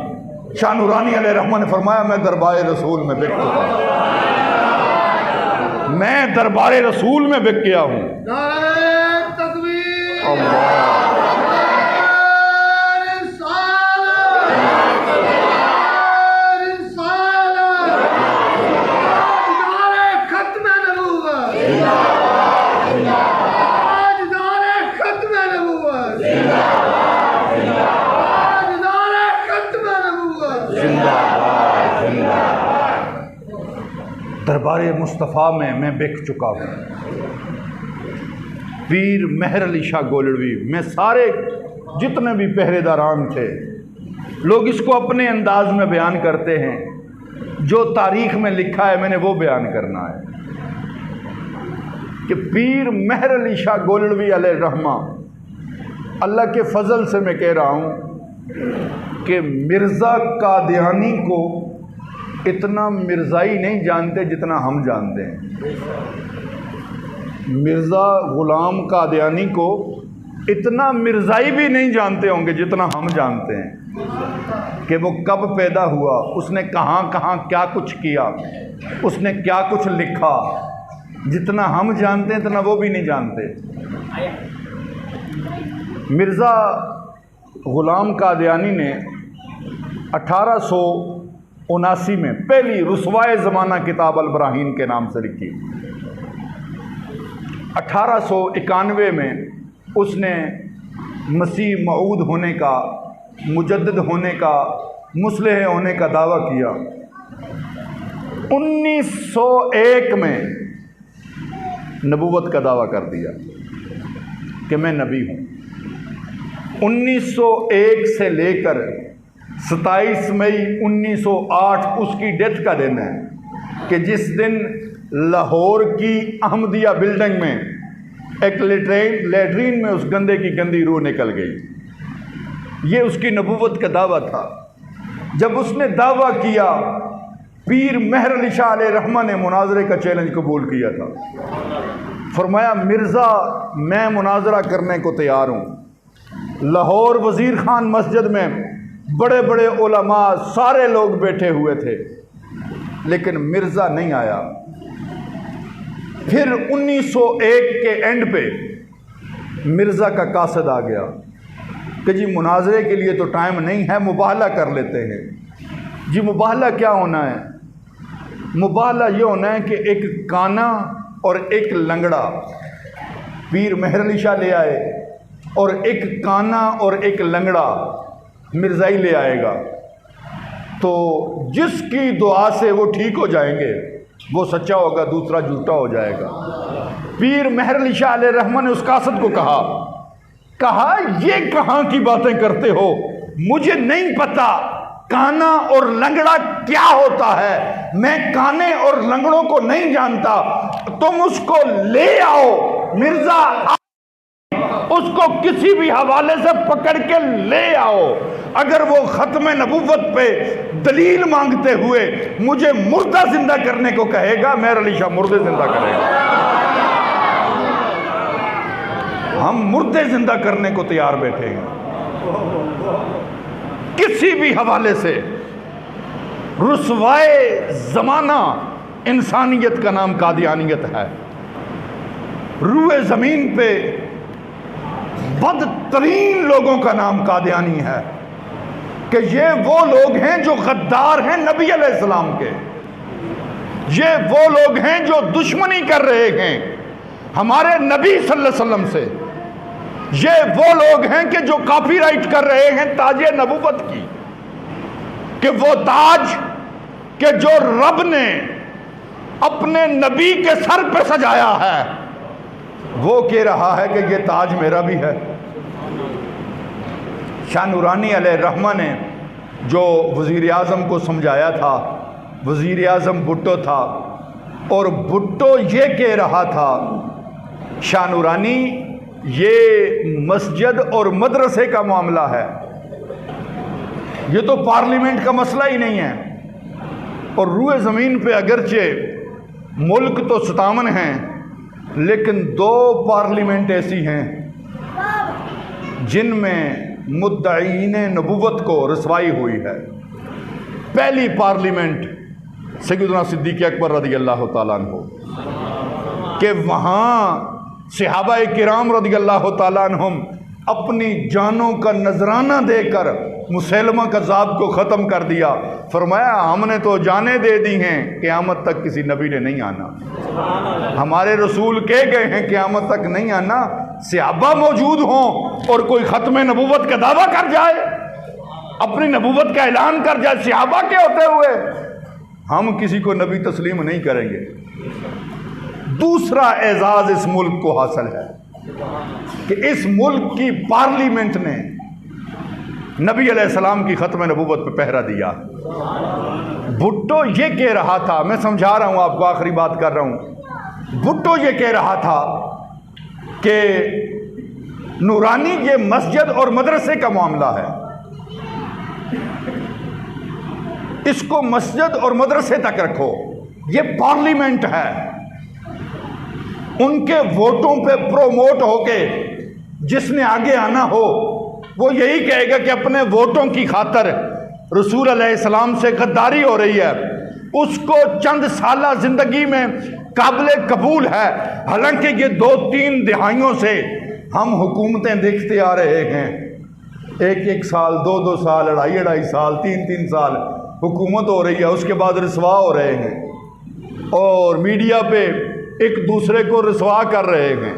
[SPEAKER 2] شاہ نورانی علیہ الرحمہ نے فرمایا میں دربار رسول میں بک چکا ہوں، میں دربار رسول میں بک گیا ہوں۔
[SPEAKER 3] نعرہ تکبیر،
[SPEAKER 2] اللہ دربار مصطفیٰ میں بک چکا ہوں۔ پیر مہر علی شاہ گولڑوی میں سارے جتنے بھی پہرے داران تھے، لوگ اس کو اپنے انداز میں بیان کرتے ہیں، جو تاریخ میں لکھا ہے میں نے وہ بیان کرنا ہے کہ پیر مہر علی شاہ گولڑوی علیہ الرحمہ، اللہ کے فضل سے میں کہہ رہا ہوں کہ مرزا قادیانی کو اتنا مرزائی نہیں جانتے جتنا ہم جانتے ہیں، مرزا غلام قادیانی کو اتنا مرزائی بھی نہیں جانتے ہوں گے جتنا ہم جانتے ہیں کہ وہ کب پیدا ہوا، اس نے کہاں کہاں کیا کچھ کیا، اس نے کیا کچھ لکھا، جتنا ہم جانتے ہیں اتنا وہ بھی نہیں جانتے۔ مرزا غلام قادیانی نے 1879 میں پہلی رسوائے زمانہ کتاب البراہین کے نام سے لکھی۔ 1891 میں اس نے مسیح موعود ہونے کا، مجدد ہونے کا، مصلح ہونے کا دعویٰ کیا۔ 1901 میں نبوت کا دعویٰ کر دیا کہ میں نبی ہوں۔ 1901 سے لے کر 27 مئی 1908 اس کی ڈیتھ کا دن ہے کہ جس دن لاہور کی احمدیہ بلڈنگ میں ایک لیٹرین میں اس گندے کی گندی روح نکل گئی۔ یہ اس کی نبوت کا دعویٰ تھا۔ جب اس نے دعویٰ کیا، پیر مہر علی شاہ علیہ الرحمہ نے مناظرے کا چیلنج قبول کیا تھا۔ فرمایا مرزا میں مناظرہ کرنے کو تیار ہوں۔ لاہور وزیر خان مسجد میں بڑے بڑے علماء سارے لوگ بیٹھے ہوئے تھے، لیکن مرزا نہیں آیا۔ پھر 1901 کے اینڈ پہ مرزا کا قاصد آ گیا کہ جی مناظرے کے لیے تو ٹائم نہیں ہے، مباہلہ کر لیتے ہیں۔ جی مباہلہ کیا ہونا ہے؟ مباہلہ یہ ہونا ہے کہ ایک کانا اور ایک لنگڑا پیر مہر علی شاہ لے آئے، اور ایک کانا اور ایک لنگڑا مرزائی لے آئے گا، تو جس کی دعا سے وہ ٹھیک ہو جائیں گے وہ سچا ہوگا، دوسرا جھوٹا ہو جائے گا۔ پیر مہر علی شاہ علیہ الرحمہ نے اس قاصد کو کہا کہا یہ کہاں کی باتیں کرتے ہو، مجھے نہیں پتا کانا اور لنگڑا کیا ہوتا ہے، میں کانے اور لنگڑوں کو نہیں جانتا، تم اس کو لے آؤ مرزا، اس کو کسی بھی حوالے سے پکڑ کے لے آؤ، اگر وہ ختم نبوت پہ دلیل مانگتے ہوئے مجھے مردہ زندہ کرنے کو کہے گا، مہر علی شاہ مردے زندہ کرے گا، ہم مردے زندہ کرنے کو تیار بیٹھے ہیں، کسی بھی حوالے سے۔ رسوائے زمانہ انسانیت کا نام قادیانیت ہے، روئے زمین پہ بدترین لوگوں کا نام قادیانی ہے، کہ یہ وہ لوگ ہیں جو غدار ہیں نبی علیہ السلام کے، یہ وہ لوگ ہیں جو دشمنی کر رہے ہیں ہمارے نبی صلی اللہ علیہ وسلم سے، یہ وہ لوگ ہیں کہ جو کاپی رائٹ کر رہے ہیں تاج نبوت کی، کہ وہ تاج کہ جو رب نے اپنے نبی کے سر پہ سجایا ہے، وہ کہہ رہا ہے کہ یہ تاج میرا بھی ہے۔ شاہ نورانی علیہ الرحمہ نے جو وزیر اعظم کو سمجھایا تھا، وزیر اعظم بھٹو تھا، اور بھٹو یہ کہہ رہا تھا شاہ نورانی یہ مسجد اور مدرسے کا معاملہ ہے، یہ تو پارلیمنٹ کا مسئلہ ہی نہیں ہے، اور روئے زمین پہ اگرچہ ملک تو 57 ہیں لیکن 2 پارلیمنٹ ایسی ہیں جن میں مدعین نبوت کو رسوائی ہوئی ہے۔ پہلی پارلیمنٹ سیدنا صدیق اکبر رضی اللہ تعالیٰ عنہ، کہ وہاں صحابہ کرام رضی اللہ تعالیٰ عنہم اپنی جانوں کا نذرانہ دے کر مسیلمہ کذاب کو ختم کر دیا، فرمایا ہم نے تو جانیں دے دی ہیں، قیامت تک کسی نبی نے نہیں آنا، ہمارے رسول کہہ گئے ہیں قیامت تک نہیں آنا، صحابہ موجود ہوں اور کوئی ختم نبوت کا دعویٰ کر جائے، اپنی نبوت کا اعلان کر جائے صحابہ کے ہوتے ہوئے، ہم کسی کو نبی تسلیم نہیں کریں گے۔ دوسرا اعزاز اس ملک کو حاصل ہے کہ اس ملک کی پارلیمنٹ نے نبی علیہ السلام کی ختم نبوت پہ پہرا دیا۔ بھٹو یہ کہہ رہا تھا، میں سمجھا رہا ہوں آپ کو، آخری بات کر رہا ہوں، بھٹو یہ کہہ رہا تھا کہ نورانی یہ مسجد اور مدرسے کا معاملہ ہے، اس کو مسجد اور مدرسے تک رکھو، یہ پارلیمنٹ ہے، ان کے ووٹوں پہ پروموٹ ہو کے جس نے آگے آنا ہو وہ یہی کہے گا کہ اپنے ووٹوں کی خاطر رسول علیہ السلام سے غداری ہو رہی ہے، اس کو چند سالہ زندگی میں قابل قبول ہے، حالانکہ یہ 2-3 دہائیوں سے ہم حکومتیں دیکھتے آ رہے ہیں، 1-1 سال 2-2 سال 2.5 سال 3-3 سال حکومت ہو رہی ہے، اس کے بعد رسوا ہو رہے ہیں اور میڈیا پہ ایک دوسرے کو رسوا کر رہے ہیں۔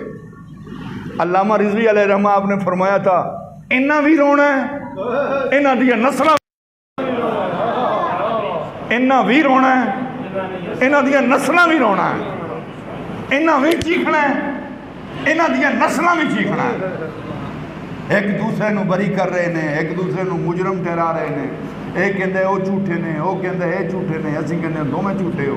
[SPEAKER 2] علامہ رضوی علیہ الرحمہ آپ نے فرمایا تھا انہاں بھی رونا ہے، انہاں دیا نسلہ انہاں بھی رونا ہے، انہاں دیا نسلہ بھی رونا ہے، انہاں بھی چیخنا ہے، انہاں دیا نسلہ بھی چیخنا ہے، ایک دوسرے نو بری کر رہے ہیں، ایک دوسرے نو مجرم ٹھہرا رہے ہیں، ایک کہندے او جھوٹے نے، او کہندے اے جھوٹے نے، اسی کہندے دو میں جھوٹے ہو۔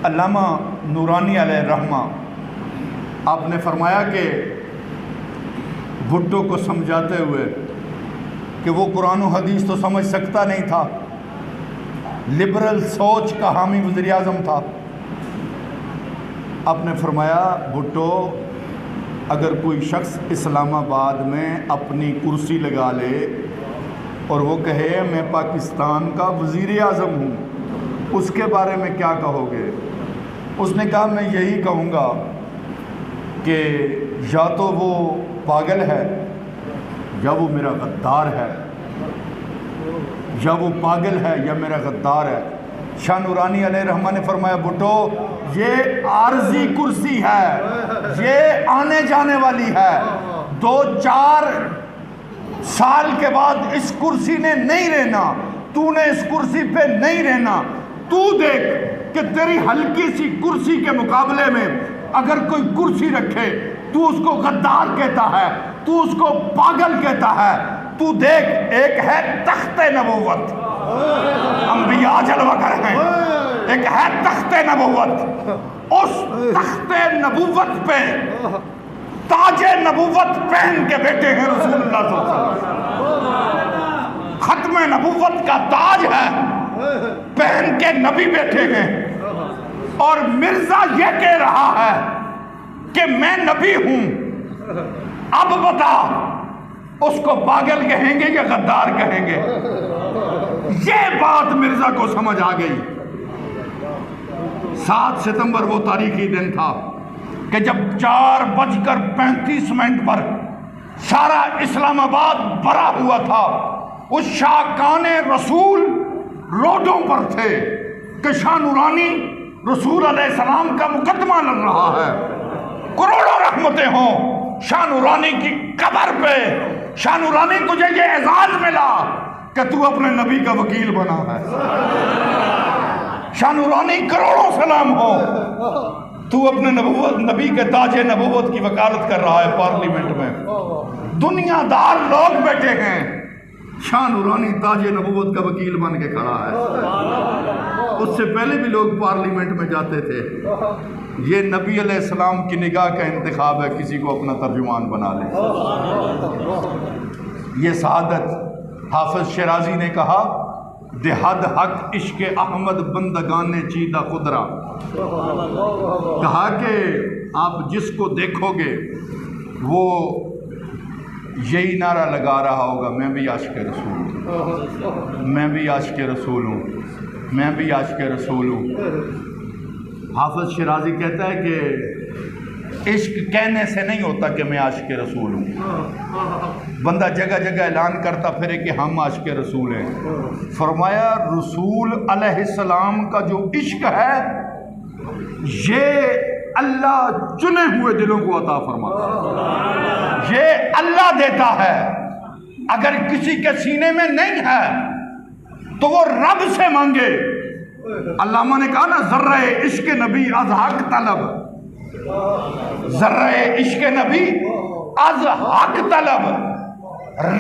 [SPEAKER 2] علامہ نورانی علیہ الرحمہ آپ نے فرمایا کہ بھٹو کو سمجھاتے ہوئے کہ وہ قرآن و حدیث تو سمجھ سکتا نہیں تھا، لبرل سوچ کا حامی وزیر اعظم تھا، آپ نے فرمایا بھٹو اگر کوئی شخص اسلام آباد میں اپنی کرسی لگا لے اور وہ کہے میں پاکستان کا وزیر اعظم ہوں، اس کے بارے میں کیا کہو گے؟ اس نے کہا میں یہی کہوں گا کہ یا تو وہ پاگل ہے یا وہ میرا غدار ہے، یا وہ پاگل ہے یا میرا غدار ہے۔ شاہ نورانی علیہ الرحمہ نے فرمایا بھٹو یہ عارضی کرسی ہے، یہ آنے جانے والی ہے، 2-4 سال کے بعد اس کرسی نے نہیں رہنا، تو نے اس کرسی پہ نہیں رہنا، تو دیکھ کہ تیری ہلکی سی کرسی کے مقابلے میں اگر کوئی کرسی رکھے تو اس کو غدار کہتا ہے، تو اس کو پاگل کہتا ہے۔ تو دیکھ، ایک ہے تخت نبوت، انبیاء جلوہ گر ہیں، ایک ہے تخت نبوت، اس تخت نبوت پہ تاج نبوت پہن کے بیٹھے ہیں رسول اللہ صلی اللہ علیہ وسلم۔ ختم نبوت کا تاج ہے، پہن کے نبی بیٹھے ہیں، اور مرزا یہ کہہ رہا ہے کہ میں نبی ہوں۔ اب بتا، اس کو پاگل کہیں گے یا غدار کہیں گے؟ یہ بات مرزا کو سمجھ آ گئی۔ 7 ستمبر وہ تاریخی دن تھا کہ جب 4:35 پر سارا اسلام آباد بھرا ہوا تھا، اس شاکان رسول روڈوں پر تھے کہ شاہ نورانی رسول علیہ السلام کا مقدمہ لڑ رہا ہے۔ کروڑوں رحمتیں ہوں شاہ نورانی کی قبر پہ۔ شاہ نورانی تجھے یہ اعزاز ملا کہ تو اپنے نبی کا وکیل بنا ہے۔ شاہ نورانی کروڑوں سلام ہو، تو اپنے نبی کے تاج نبوت کی وکالت کر رہا ہے پارلیمنٹ میں۔ دنیا دار لوگ بیٹھے ہیں، شاہ نورانی تاج نبوت کا وکیل بن کے کھڑا ہے۔ اس سے پہلے بھی لوگ پارلیمنٹ میں جاتے تھے۔ یہ نبی علیہ السلام کی نگاہ کا انتخاب ہے، کسی کو اپنا ترجمان بنا لے۔ یہ سعادت حافظ شیرازی نے کہا، دہد حق عشق احمد بندگان چیدہ خدرا۔ کہا کہ آپ جس کو دیکھو گے وہ یہی نعرہ لگا رہا ہوگا، میں بھی عاشق رسول ہوں، میں بھی عاشق رسول ہوں، میں بھی عاشق رسول ہوں۔ حافظ شیرازی کہتا ہے کہ عشق کہنے سے نہیں ہوتا کہ میں عاشق رسول ہوں، بندہ جگہ جگہ اعلان کرتا پھرے کہ ہم عاشق رسول ہیں۔ فرمایا رسول علیہ السلام کا جو عشق ہے یہ اللہ چنے ہوئے دلوں کو عطا فرماتا ہے، یہ اللہ دیتا ہے۔ اگر کسی کے سینے میں نہیں ہے تو وہ رب سے مانگے۔ علامہ نے کہا نا، ذرہ عشق نبی از حق طلب، ذرہ عشق نبی از حق طلب،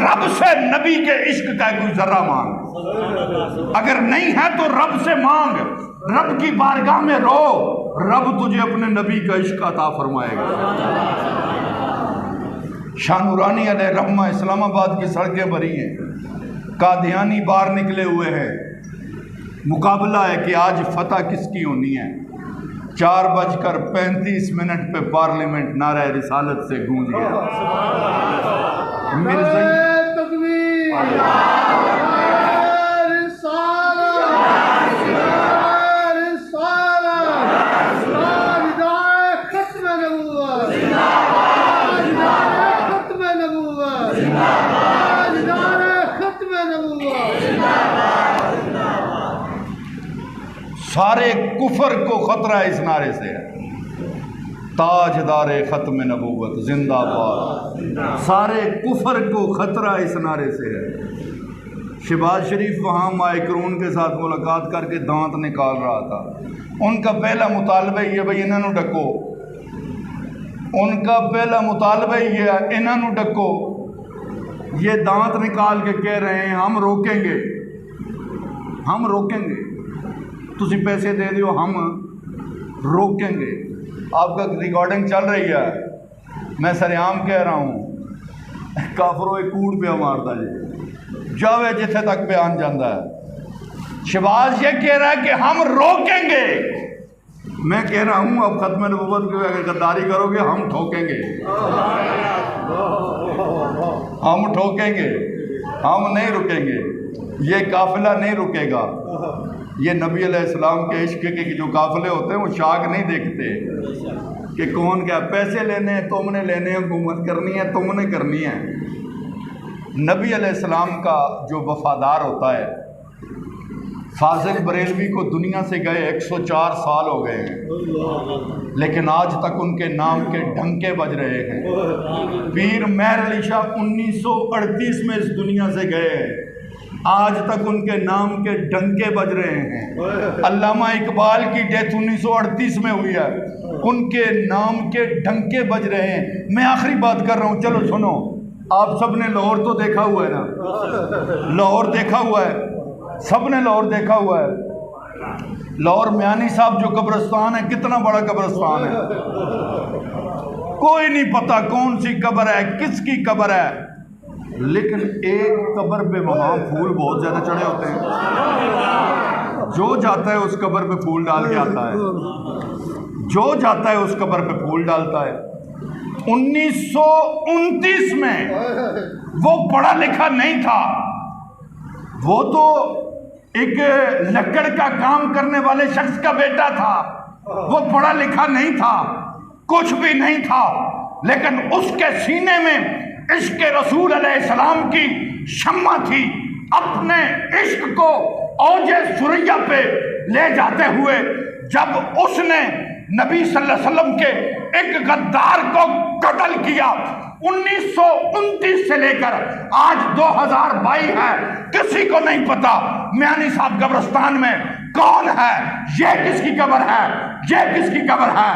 [SPEAKER 2] رب سے نبی کے عشق کا کوئی ذرہ مانگ۔ اگر نہیں ہے تو رب سے مانگ، رب کی بارگاہ میں رو، رب تجھے اپنے نبی کا عشق عطا فرمائے گا۔ شاہ نورانی علیہ رحمہ اسلام آباد کی سڑکیں بھری ہیں، قادیانی باہر نکلے ہوئے ہیں، مقابلہ ہے کہ آج فتح کس کی ہونی ہے۔ 4:35 پہ پارلیمنٹ نعرہ رسالت سے گونج گیا۔ سارے کفر کو خطرہ اس نعرے سے ہے، تاجدار ختم نبوت زندہ باد۔ سارے کفر کو خطرہ اس نعرے سے ہے۔ شہباز شریف وہاں مائکرون کے ساتھ ملاقات کر کے دانت نکال رہا تھا۔ ان کا پہلا مطالبہ یہ بھائی انہوں نے ڈکو، ان کا پہلا مطالبہ یہ ہے انہوں نے ڈکو۔ یہ دانت نکال کے کہہ رہے ہیں ہم روکیں گے، ہم روکیں گے، تسی پیسے دے دیو ہم روکیں گے۔ آپ کا ریکارڈنگ چل رہی ہے، میں سریعام کہہ رہا ہوں، کافروں ایک کوڑ پہ مارتا جی جاوے جتھے تک بیان جاندہ ہے۔ شہباز یہ کہہ رہا ہے کہ ہم روکیں گے، میں کہہ رہا ہوں اب ختم نبوت کی اگر غداری کرو گے ہم ٹھوکیں گے، ہم ٹھوکیں گے، ہم نہیں رکیں گے، یہ قافلہ نہیں رکے گا۔ یہ نبی علیہ السلام کے عشق کے جو قافلے ہوتے ہیں وہ شاک نہیں دیکھتے کہ کون کیا پیسے لینے ہیں، تم نے لینے ہیں، حکومت کرنی ہے تم نے کرنی ہے۔ نبی علیہ السلام کا جو وفادار ہوتا ہے، فاضل بریلوی کو دنیا سے گئے 104 سال ہو گئے ہیں، لیکن آج تک ان کے نام کے ڈھنکے بج رہے ہیں۔ پیر مہر علی شاہ 1938 میں اس دنیا سے گئے ہیں، آج تک ان کے نام کے ڈنکے بج رہے ہیں۔ علامہ اقبال کی ڈیتھ 1938 میں ہوئی ہے، ان کے نام کے ڈنکے بج رہے ہیں۔ میں آخری بات کر رہا ہوں، چلو سنو، آپ سب نے لاہور تو دیکھا ہوا ہے نا، لاہور دیکھا ہوا ہے، سب نے لاہور دیکھا ہوا ہے۔ لاہور میانی صاحب جو قبرستان ہے، کتنا بڑا قبرستان ہے، کوئی نہیں پتا کون سی قبر ہے، کس کی قبر ہے، لیکن ایک قبر پہ وہاں پھول بہت زیادہ چڑھے ہوتے ہیں۔ جو جاتا ہے اس قبر پہ پھول ڈال کے آتا ہے، جو جاتا ہے اس قبر پہ پھول ڈالتا ہے۔ 1929 میں وہ پڑھا لکھا نہیں تھا، وہ تو ایک لکڑ کا کام کرنے والے شخص کا بیٹا تھا، وہ پڑھا لکھا نہیں تھا، کچھ بھی نہیں تھا، لیکن اس کے سینے میں عشق رسول علیہ السلام کی شمع تھی۔ اپنے عشق کو اوج ثریا پہ لے جاتے ہوئے جب اس نے نبی صلی اللہ علیہ وسلم کے ایک غدار کو قتل کیا، 1929 سے لے کر آج 2022 ہے، کسی کو نہیں پتا میانی صاحب قبرستان میں کون ہے، یہ کس کی قبر ہے، یہ کس کی قبر ہے،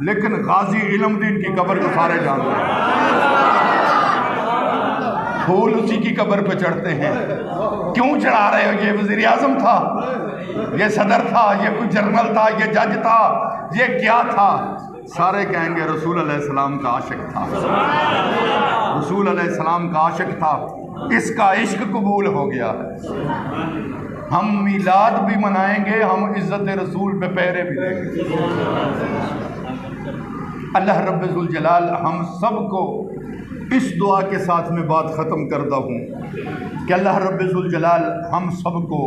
[SPEAKER 2] لیکن غازی علم دین کی قبر کو سارے جانتے ہیں۔ پھول اسی کی قبر پہ چڑھتے ہیں، کیوں چڑھا رہے ہو؟ یہ وزیر اعظم تھا، یہ صدر تھا، یہ کوئی جنرل تھا، یہ جج تھا، یہ کیا تھا؟ سارے کہیں گے رسول علیہ السلام کا عاشق تھا، رسول علیہ السلام کا عاشق تھا، اس کا عشق قبول ہو گیا ہے۔ ہم میلاد بھی منائیں گے، ہم عزت رسول پہ پہرے بھی دیں گے۔ اللہ رب ذوالجلال ہم سب کو اس دعا کے ساتھ میں بات ختم کرتا ہوں کہ اللہ رب ذوالجلال ہم سب کو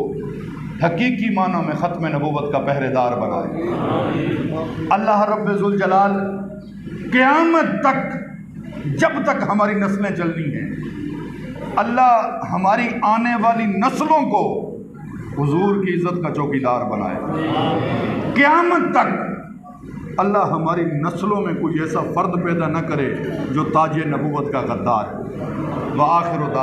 [SPEAKER 2] حقیقی معنوں میں ختم نبوت کا پہرے دار بنائے۔ اللہ رب ذوالجلال قیامت تک، جب تک ہماری نسلیں چلنی ہیں، اللہ ہماری آنے والی نسلوں کو حضور کی عزت کا چوکیدار بنائے۔ قیامت تک اللہ ہماری نسلوں میں کوئی ایسا فرد پیدا نہ کرے جو تاج نبوت کا غدار ہے۔ وآخر دعوانا